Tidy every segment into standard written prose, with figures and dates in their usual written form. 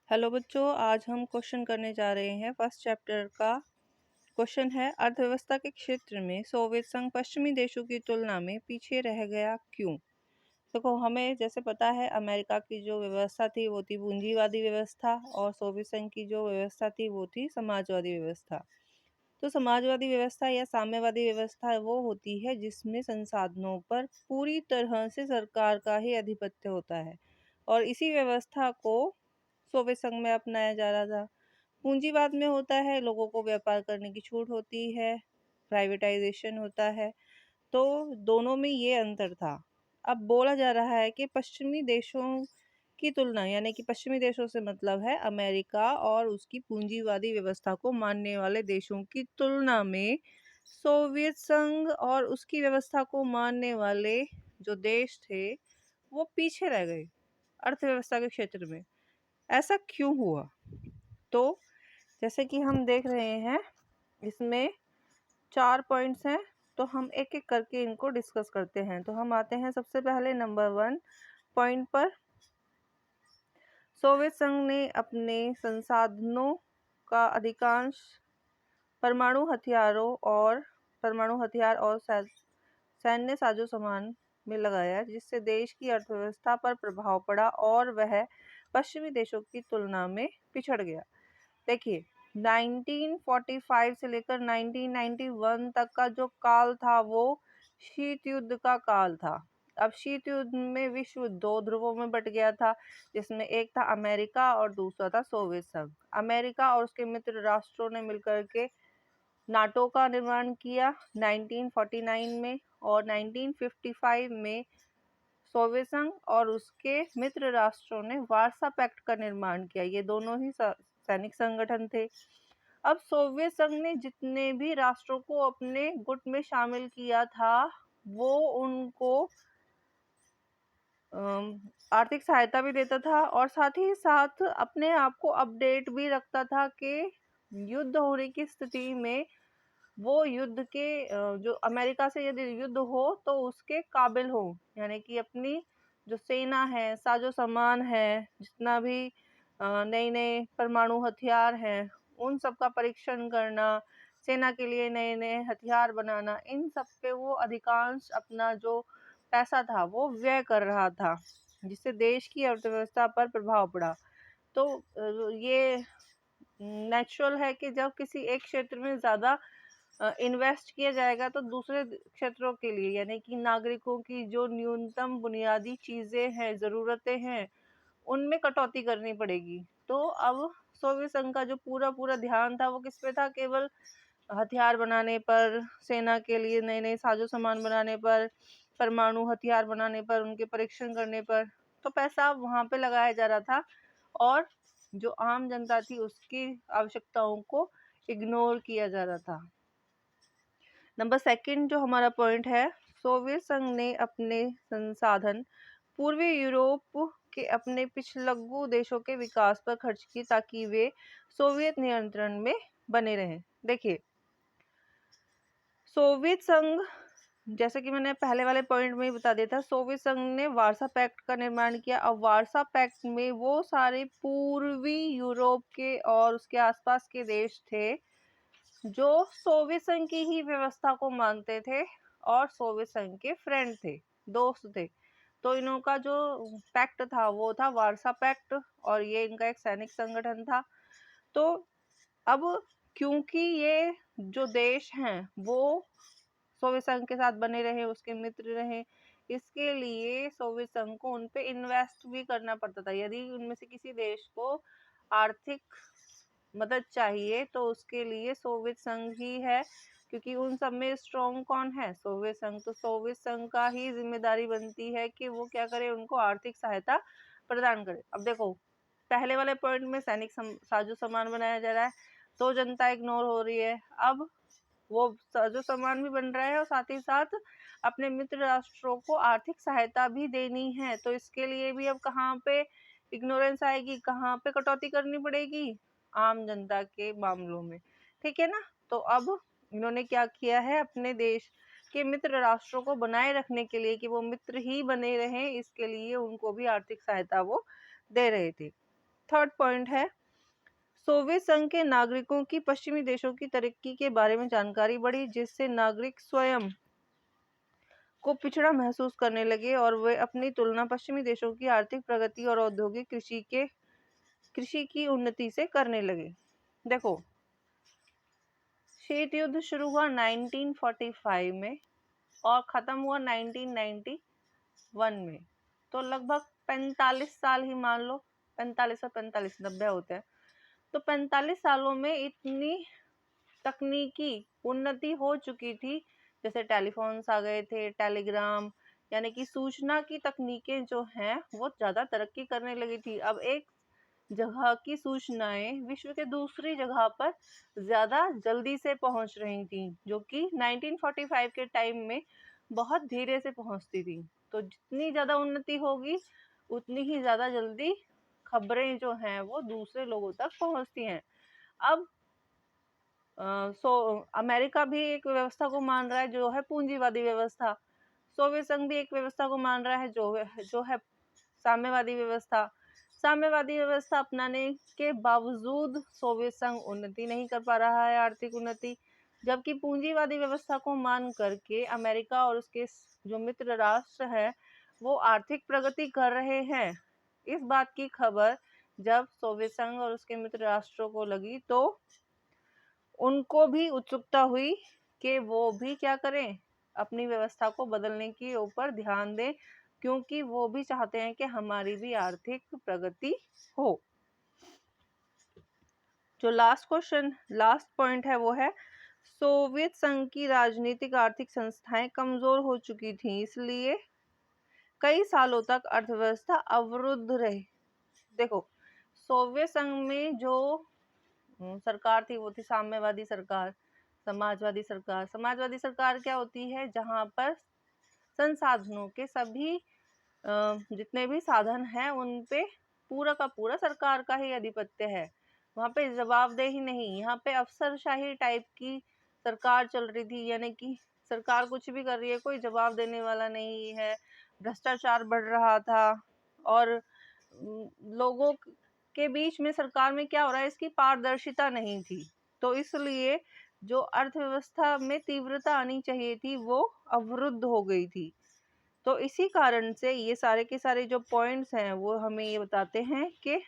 Hello बच्चों, आज हम क्वेश्चन करने जा रहे हैं। फर्स्ट चैप्टर का क्वेश्चन है, अर्थव्यवस्था के क्षेत्र में सोवियत संघ पश्चिमी देशों की तुलना में पीछे रह गया क्यों। देखो, हमें जैसे पता है अमेरिका की जो व्यवस्था थी वो थी पूंजीवादी व्यवस्था और सोवियत संघ की जो व्यवस्था थी वो थी समाजवादी व्यवस्था। तो समाजवादी व्यवस्था या साम्यवादी व्यवस्था वो होती है जिसमें संसाधनों पर पूरी तरह से सरकार का ही आधिपत्य होता है और इसी व्यवस्था को सोवियत संघ में अपनाया जा रहा था। पूंजीवाद में होता है लोगों को व्यापार करने की छूट होती है, प्राइवेटाइजेशन होता है। तो दोनों में ये अंतर था। अब बोला जा रहा है कि पश्चिमी देशों की तुलना, यानी कि पश्चिमी देशों से मतलब है अमेरिका और उसकी पूंजीवादी व्यवस्था को मानने वाले देशों की तुलना में सोवियत संघ और उसकी व्यवस्था को मानने वाले जो देश थे वो पीछे रह गए अर्थव्यवस्था के क्षेत्र में। ऐसा क्यों हुआ? तो जैसे कि हम देख रहे हैं इसमें 4 पॉइंट्स हैं, तो हम एक एक करके इनको डिस्कस करते हैं। तो हम आते हैं सबसे पहले नंबर 1 पॉइंट पर। सोवियत संघ ने अपने संसाधनों का अधिकांश परमाणु हथियार और सैन्य साजो सामान में लगाया, जिससे देश की अर्थव्यवस्था पर प्रभाव पड़ा और वह पश्चिमी देशों की तुलना में पिछड़ गया। देखिए, 1945 से लेकर 1991 तक का जो काल था वो शीत युद्ध का काल था। अब शीत युद्ध में विश्व 2 ध्रुवों में बट गया था, जिसमें एक था अमेरिका और दूसरा था सोवियत संघ। अमेरिका और उसके मित्र राष्ट्रों ने मिलकर के नाटो का निर्माण किया 1949 में, और 1955 में सोवियत संघ और उसके मित्र राष्ट्रों ने वार्सा पैक्ट का निर्माण किया। ये दोनों ही सैनिक संगठन थे। अब सोवियत संघ ने जितने भी राष्ट्रों को अपने गुट में शामिल किया था वो उनको आर्थिक सहायता भी देता था और साथ ही साथ अपने आप को अपडेट भी रखता था कि युद्ध होने की स्थिति में वो युद्ध के जो अमेरिका से यदि युद्ध हो तो उसके काबिल हो, यानी कि अपनी जो सेना है, साजो सामान है, जितना भी नए नए परमाणु हथियार हैं उन सब का परीक्षण करना, सेना के लिए नए नए हथियार बनाना, इन सब पे वो अधिकांश अपना जो पैसा था वो व्यय कर रहा था, जिससे देश की अर्थव्यवस्था पर प्रभाव पड़ा। तो ये नेचुरल है कि जब किसी एक क्षेत्र में ज़्यादा इन्वेस्ट किया जाएगा तो दूसरे क्षेत्रों के लिए, यानी कि नागरिकों की जो न्यूनतम बुनियादी चीज़ें हैं, ज़रूरतें हैं, उनमें कटौती करनी पड़ेगी। तो अब सोवियत संघ का जो पूरा ध्यान था वो किस पे था? केवल हथियार बनाने पर, सेना के लिए नए नए साजो सामान बनाने पर, परमाणु हथियार बनाने पर, उनके परीक्षण करने पर। तो पैसा वहाँ पे लगाया जा रहा था और जो आम जनता थी उसकी आवश्यकताओं को इग्नोर किया जा रहा था। नंबर 2 जो हमारा पॉइंट है, सोवियत संघ ने अपने संसाधन पूर्वी यूरोप के अपने पिछलग्गू देशों के विकास पर खर्च किए ताकि वे सोवियत नियंत्रण में बने रहें। देखिए, सोवियत संघ, जैसे कि मैंने पहले वाले पॉइंट में ही बता दिया था, सोवियत संघ ने वार्सा पैक्ट का निर्माण किया। अब वार्सा पैक्ट में वो सारे पूर्वी यूरोप के और उसके आसपास के देश थे जो सोवियत संघ की ही व्यवस्था को मानते थे और सोवियत संघ के फ्रेंड थे, दोस्त थे। तो इनों का जो पैक्ट था वो था वार्सा पैक्ट और ये इनका एक सैनिक संगठन था। तो अब क्योंकि ये जो देश हैं वो सोवियत संघ के साथ बने रहे, उसके मित्र रहे, इसके लिए सोवियत संघ को उन पे इन्वेस्ट भी करना पड़ता था। यदि उनमें से किसी देश को आर्थिक मदद चाहिए तो उसके लिए सोवियत संघ ही है, क्योंकि उन सब में स्ट्रॉन्ग कौन है? सोवियत संघ। तो सोवियत संघ का ही जिम्मेदारी बनती है कि वो क्या करे, उनको आर्थिक सहायता प्रदान करे। अब देखो, पहले वाले पॉइंट में सैनिक साजो सामान बनाया जा रहा है तो जनता इग्नोर हो रही है। अब वो साजो सामान भी बन रहा है और साथ ही साथ अपने मित्र राष्ट्रों को आर्थिक सहायता भी देनी है, तो इसके लिए भी अब कहाँ पे इग्नोरेंस आएगी, कहाँ पे कटौती करनी पड़ेगी? आम जनता के मामलों में। ठीक है ना? तो अब इन्होंने क्या किया है, अपने देश के मित्र राष्ट्रों को बनाए रखने के लिए कि वो मित्र ही बने रहें, इसके लिए उनको भी आर्थिक सहायता वो दे रहे थे। थर्ड पॉइंट है, सोवियत संघ के नागरिकों की पश्चिमी देशों की तरक्की के बारे में जानकारी बढ़ी, जिससे नागरिक स्वयं को पिछड़ा महसूस करने लगे और वे अपनी तुलना पश्चिमी देशों की आर्थिक प्रगति और औद्योगिक कृषि की उन्नति से करने लगे। देखो, शीत युद्ध शुरू हुआ 1945 में और खत्म हुआ 1991 में, तो लगभग 45 साल ही मान लो, 45 और 45 90 होते हैं, तो 45 सालों में इतनी तकनीकी उन्नति हो चुकी थी, जैसे टेलीफोन्स आ गए थे, टेलीग्राम, यानी कि सूचना की तकनीकें जो हैं वो ज़्यादा तरक्की करने लगी थी। अब एक जगह की सूचनाएं विश्व के दूसरी जगह पर ज़्यादा जल्दी से पहुंच रही थी, जो कि 1945 के टाइम में बहुत धीरे से पहुंचती थी। तो जितनी ज़्यादा उन्नति होगी उतनी ही ज़्यादा जल्दी खबरें जो हैं वो दूसरे लोगों तक पहुंचती हैं। अब अमेरिका भी एक व्यवस्था को मान रहा है जो है पूंजीवादी व्यवस्था। सोवियत संघ भी एक व्यवस्था को मान रहा है जो है साम्यवादी व्यवस्था। साम्यवादी व्यवस्था अपनाने के बावजूद सोवियत संघ उन्नति नहीं कर पा रहा है, आर्थिक उन्नति, जबकि पूंजीवादी व्यवस्था को मान करके अमेरिका और उसके जो मित्र राष्ट्र है वो आर्थिक प्रगति कर रहे हैं। इस बात की खबर जब सोवियत संघ और उसके मित्र राष्ट्रों को लगी तो उनको भी उत्सुकता हुई कि वो भी क्या करें, अपनी व्यवस्था को बदलने के ऊपर ध्यान दें, क्योंकि वो भी चाहते हैं कि हमारी भी आर्थिक प्रगति हो। जो लास्ट पॉइंट है वो है, सोवियत संघ की राजनीतिक आर्थिक संस्थाएं कमजोर हो चुकी थी, इसलिए कई सालों तक अर्थव्यवस्था अवरुद्ध रही। देखो, सोवियत संघ में जो सरकार थी वो थी साम्यवादी सरकार, समाजवादी सरकार। समाजवादी सरकार क्या होती है, जहां पर संसाधनों के सभी जितने भी साधन हैं उन पे पूरा का पूरा सरकार का ही आधिपत्य है। वहां पे जवाबदेही नहीं, यहाँ पे अफसरशाही टाइप की सरकार चल रही थी, यानी कि सरकार कुछ भी कर रही है, कोई जवाब देने वाला नहीं है। भ्रष्टाचार बढ़ रहा था और लोगों के बीच में सरकार में क्या हो रहा है इसकी पारदर्शिता नहीं थी। तो इसलिए जो अर्थव्यवस्था में तीव्रता आनी चाहिए थी वो अवरुद्ध हो गई थी। तो इसी कारण से ये सारे के सारे जो पॉइंट्स हैं वो हमें ये बताते हैं कि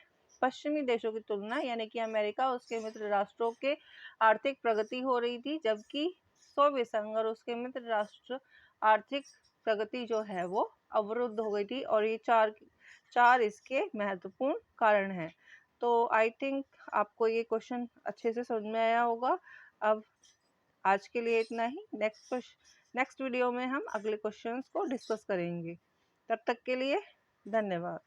पश्चिमी देशों की तुलना, यानी कि अमेरिका और उसके मित्र राष्ट्रों के आर्थिक प्रगति हो रही थी, जबकि सोवियत संघ और उसके मित्र राष्ट्र आर्थिक प्रगति जो है वो अवरुद्ध हो गई थी। और ये चार इसके महत्वपूर्ण कारण हैं। तो आई थिंक आपको ये क्वेश्चन अच्छे से समझ में आया होगा। अब आज के लिए इतना ही। नेक्स्ट वीडियो में हम अगले क्वेश्चंस को डिस्कस करेंगे। तब तक के लिए धन्यवाद।